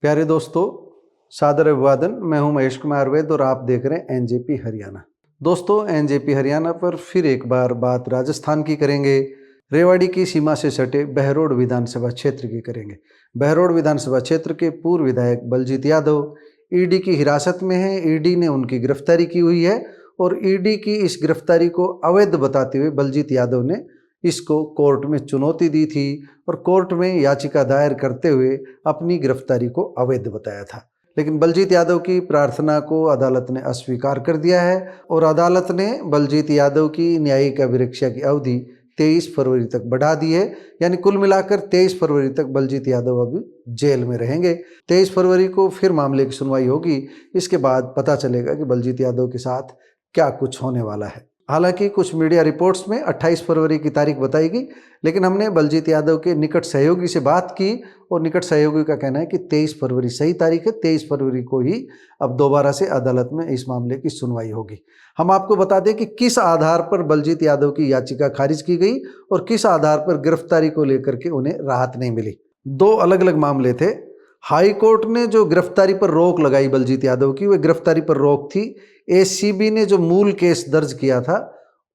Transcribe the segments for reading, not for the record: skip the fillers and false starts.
प्यारे दोस्तों, सादर अभिवादन। मैं हूं महेश कुमार वैद और आप देख रहे हैं एनजेपी हरियाणा। दोस्तों, एनजेपी हरियाणा पर फिर एक बार बात राजस्थान की करेंगे। रेवाड़ी की सीमा से सटे बहरोड विधानसभा क्षेत्र की करेंगे। बहरोड विधानसभा क्षेत्र के पूर्व विधायक बलजीत यादव ईडी की हिरासत में हैं। ईडी ने उनकी गिरफ्तारी की हुई है और ईडी की इस गिरफ्तारी को अवैध बताते हुए बलजीत यादव ने इसको कोर्ट में चुनौती दी थी और कोर्ट में याचिका दायर करते हुए अपनी गिरफ्तारी को अवैध बताया था। लेकिन बलजीत यादव की प्रार्थना को अदालत ने अस्वीकार कर दिया है और अदालत ने बलजीत यादव की न्यायिक अभिरक्षा की अवधि 23 फरवरी तक बढ़ा दी है। यानी कुल मिलाकर 23 फरवरी तक बलजीत यादव अभी जेल में रहेंगे। 23 फरवरी को फिर मामले की सुनवाई होगी। इसके बाद पता चलेगा कि बलजीत यादव के साथ क्या कुछ होने वाला है। हालांकि कुछ मीडिया रिपोर्ट्स में 28 फरवरी की तारीख बताई गई, लेकिन हमने बलजीत यादव के निकट सहयोगी से बात की और निकट सहयोगी का कहना है कि 23 फरवरी सही तारीख है। 23 फरवरी को ही अब दोबारा से अदालत में इस मामले की सुनवाई होगी। हम आपको बता दें कि किस आधार पर बलजीत यादव की याचिका खारिज की गई और किस आधार पर गिरफ्तारी को लेकर के उन्हें राहत नहीं मिली। दो अलग अलग मामले थे। हाई कोर्ट ने जो गिरफ्तारी पर रोक लगाई बलजीत यादव की, वह गिरफ्तारी पर रोक थी। एसीबी ने जो मूल केस दर्ज किया था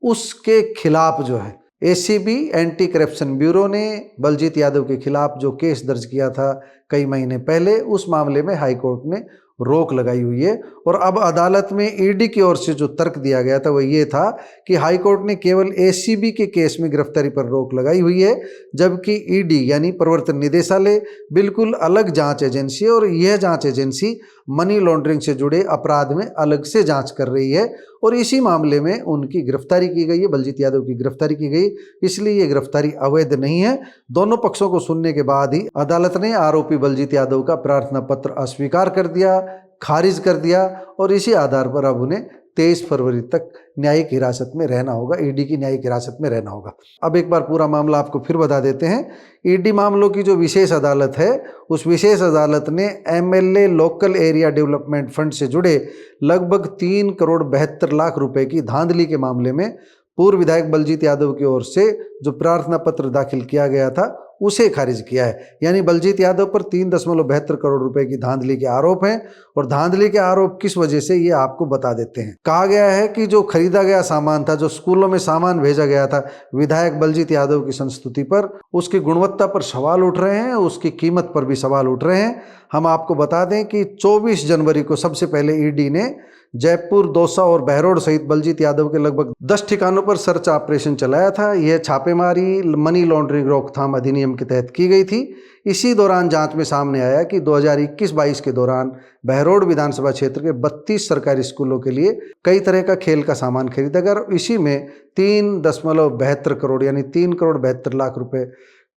उसके खिलाफ जो है, एसीबी एंटी करप्शन ब्यूरो ने बलजीत यादव के खिलाफ जो केस दर्ज किया था कई महीने पहले, उस मामले में हाई कोर्ट ने रोक लगाई हुई है। और अब अदालत में ईडी की ओर से जो तर्क दिया गया था वह ये था कि हाई कोर्ट ने केवल एसीबी के केस में गिरफ्तारी पर रोक लगाई हुई है, जबकि ईडी यानी प्रवर्तन निदेशालय बिल्कुल अलग जांच एजेंसी है और यह जांच एजेंसी मनी लॉन्ड्रिंग से जुड़े अपराध में अलग से जांच कर रही है और इसी मामले में उनकी गिरफ्तारी की गई है। बलजीत यादव की गिरफ्तारी की गई, इसलिए ये गिरफ्तारी अवैध नहीं है। दोनों पक्षों को सुनने के बाद ही अदालत ने आरोपी बलजीत यादव का प्रार्थना पत्र अस्वीकार कर दिया, खारिज कर दिया और इसी आधार पर अब उन्हें 23 फरवरी तक न्यायिक हिरासत में रहना होगा, ईडी की न्यायिक हिरासत में रहना होगा। अब एक बार पूरा मामला आपको फिर बता देते हैं। ईडी मामलों की जो विशेष अदालत है, उस विशेष अदालत ने MLA local area development fund से जुड़े लगभग 3 करोड़ 72 लाख रुपए की धांधली के मामले में पूर्व विधायक बलजीत यादव की ओर से जो प्रार्थना पत्र दाखिल किया गया था उसे खारिज किया है। यानी बलजीत यादव पर 3.72 करोड़ रुपए की धांधली के आरोप हैं और धांधली के आरोप किस वजह से ये आपको बता देते हैं। कहा गया है कि जो खरीदा गया सामान था, जो स्कूलों में सामान भेजा गया था विधायक बलजीत यादव की संस्तुति पर, उसकी गुणवत्ता पर सवाल उठ रहे हैं, उसकी कीमत पर भी सवाल उठ रहे हैं। हम आपको बता दें कि 24 जनवरी को सबसे पहले ईडी ने जयपुर, दौसा और बहरोड सहित बलजीत यादव के लगभग 10 ठिकानों पर सर्च ऑपरेशन चलाया था। यह छापेमारी मनी लॉन्ड्रिंग रोकथाम अधिनियम के तहत की गई थी। इसी दौरान जांच में सामने आया कि 2021-22 के दौरान बहरोड विधानसभा क्षेत्र के 32 सरकारी स्कूलों के लिए कई तरह का खेल का सामान खरीदा गया और इसी में 3.72 करोड़ यानी 3 करोड़ 72 लाख रुपए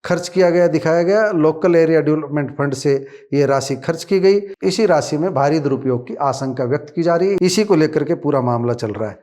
खर्च किया गया, दिखाया गया। लोकल एरिया डेवलपमेंट फंड से ये राशि खर्च की गई। इसी राशि में भारी दुरुपयोग की आशंका व्यक्त की जा रही है। इसी को लेकर के पूरा मामला चल रहा है।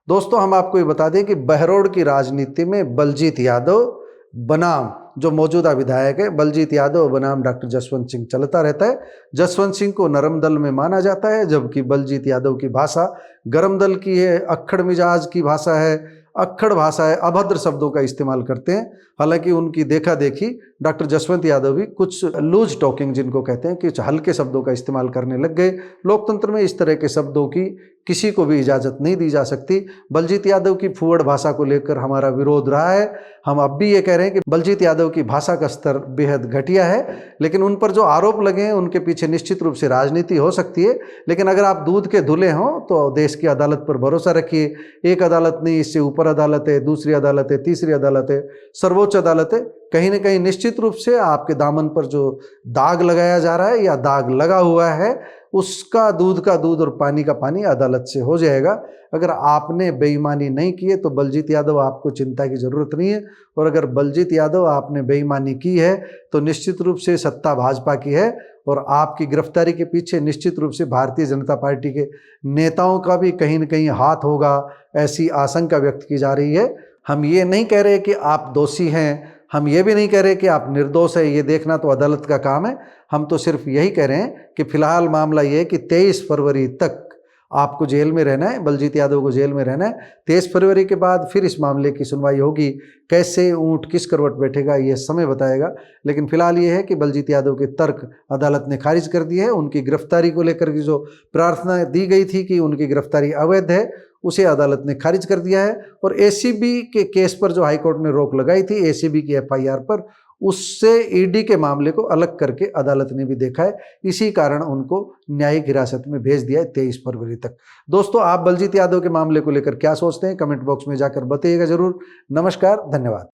दोस्तों, हम आपको ये बता दें कि बहरोड की राजनीति में बलजीत यादव बनाम जो मौजूदा विधायक है, बलजीत यादव बनाम डॉक्टर जसवंत सिंह चलता रहता है। जसवंत सिंह को नरम दल में माना जाता है, जबकि बलजीत यादव की भाषा गरम दल की है, अक्खड़ मिजाज की भाषा है, अक्खड़ भाषा है, अभद्र शब्दों का इस्तेमाल करते हैं। हालांकि उनकी देखा देखी डॉक्टर जसवंत यादव भी कुछ लूज टॉकिंग जिनको कहते हैं, कुछ हल्के शब्दों का इस्तेमाल करने लग गए। लोकतंत्र में इस तरह के शब्दों की किसी को भी इजाज़त नहीं दी जा सकती। बलजीत यादव की फुहड़ भाषा को लेकर हमारा विरोध रहा है। हम अब भी ये कह रहे हैं कि बलजीत यादव की भाषा का स्तर बेहद घटिया है, लेकिन उन पर जो आरोप लगे हैं उनके पीछे निश्चित रूप से राजनीति हो सकती है। लेकिन अगर आप दूध के धुले हों तो देश की अदालत पर भरोसा रखिए। एक अदालत नहीं, इससे ऊपर अदालत है, दूसरी अदालत है, तीसरी अदालत है, सर्वोच्च अदालत है। कहीं ना कहीं निश्चित रूप से आपके दामन पर जो दाग लगाया जा रहा है या दाग लगा हुआ है, उसका दूध का दूध और पानी का पानी अदालत से हो जाएगा। अगर आपने बेईमानी नहीं की है तो बलजीत यादव आपको चिंता की जरूरत नहीं है, और अगर बलजीत यादव आपने बेईमानी की है तो निश्चित रूप से सत्ता भाजपा की है और आपकी गिरफ्तारी के पीछे निश्चित रूप से भारतीय जनता पार्टी के नेताओं का भी कहीं न कहीं हाथ होगा, ऐसी आशंका व्यक्त की जा रही है। हम ये नहीं कह रहे कि आप दोषी हैं, हम ये भी नहीं कह रहे कि आप निर्दोष है, ये देखना तो अदालत का काम है। हम तो सिर्फ यही कह रहे हैं कि फिलहाल मामला ये है कि 23 फरवरी तक आपको जेल में रहना है, बलजीत यादव को जेल में रहना है। 23 फरवरी के बाद फिर इस मामले की सुनवाई होगी। कैसे ऊंट किस करवट बैठेगा ये समय बताएगा, लेकिन फिलहाल ये है कि बलजीत यादव के तर्क अदालत ने खारिज कर दिए हैं। उनकी गिरफ्तारी को लेकर की जो प्रार्थना दी गई थी कि उनकी गिरफ्तारी अवैध है, उसे अदालत ने खारिज कर दिया है। और एसीबी के केस पर जो हाईकोर्ट ने रोक लगाई थी, एसीबी की एफआईआर पर, उससे ईडी के मामले को अलग करके अदालत ने भी देखा है। इसी कारण उनको न्यायिक हिरासत में भेज दिया है 23 फरवरी तक। दोस्तों, आप बलजीत यादव के मामले को लेकर क्या सोचते हैं, कमेंट बॉक्स में जाकर बताइएगा जरूर। नमस्कार, धन्यवाद।